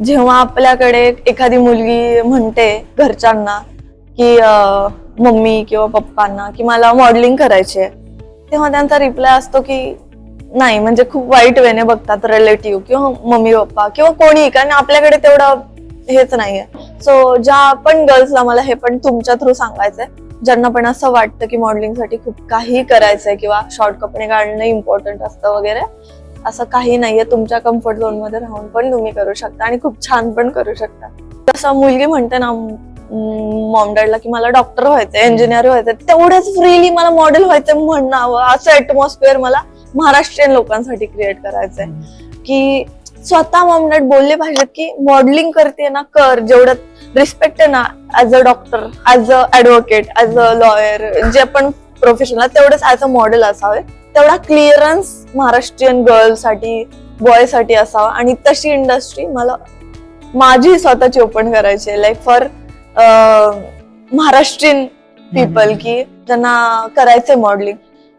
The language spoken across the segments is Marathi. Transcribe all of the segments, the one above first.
जेव्हा आपल्याकडे एखादी मुलगी म्हणते घरच्यांना की मम्मी किंवा पप्पांना की मला मॉडेलिंग करायची आहे, तेव्हा त्यांचा रिप्लाय असतो की नाही, म्हणजे खूप वाईट वेने बघतात रिलेटिव्ह किंवा मम्मी पप्पा किंवा कोणी, कारण आपल्याकडे तेवढं हेच नाहीये. सो ज्या पण गर्ल्सला मला हे पण तुमच्या थ्रू सांगायचंय, ज्यांना पण असं वाटतं की मॉडेलिंग साठी खूप काही करायचंय किंवा शॉर्ट कपडे काढणं इम्पॉर्टंट असतं वगैरे, असं काही नाहीये. तुमच्या कम्फर्ट झोन मध्ये राहून पण तुम्ही करू शकता आणि खूप छान पण करू शकता. जसं मुलगी म्हणते ना मॉम डॅडला की मला डॉक्टर व्हायचंय, इंजिनियर व्हायचंय, तेवढ्याच फ्रीली मला मॉडेल व्हायचंय म्हणावं, असं ऍटमॉस्फिअर मला महाराष्ट्रीयन लोकांसाठी क्रिएट करायचंय. की स्वतः मॉम डॅड बोलले पाहिजेत की मॉडेलिंग करते ना, कर, जेवढं रिस्पेक्ट आहे ना as a doctor, as a advocate, as a lawyer, जे पण प्रोफेशनल तेवढंच ऍज अ मॉडेल असावे. तेवढा क्लिअरन्स महाराष्ट्रीयन गर्ल साठी, बॉय साठी असावा. आणि तशी इंडस्ट्री मला माझी स्वतःची ओपन करायची आहे, लाईक फॉर महाराष्ट्रीयन पीपल, की ज्यांना करायचंय मॉडेलिंग.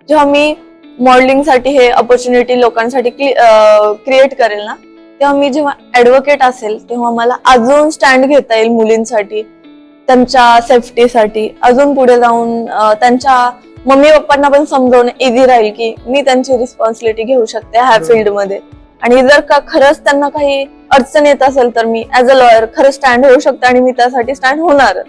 जेव्हा मी मॉडेलिंग साठी हे अपॉर्च्युनिटी लोकांसाठी क्रिएट करेल ना, तेव्हा मी जेव्हा ऍडव्होकेट असेल तेव्हा मला अजून स्टँड घेता येईल मुलींसाठी, त्यांच्या सेफ्टीसाठी. अजून पुढे जाऊन त्यांच्या मम्मी पप्पांना पण समजवणं इझी राहील की मी त्यांची रिस्पॉन्सिबिलिटी घेऊ शकते ह्या फील्डमध्ये. आणि जर का खरंच त्यांना काही अडचण येत असेल तर मी ऍज अ लॉयर खरंच स्टँड होऊ शकते आणि मी त्यासाठी स्टँड होणारच.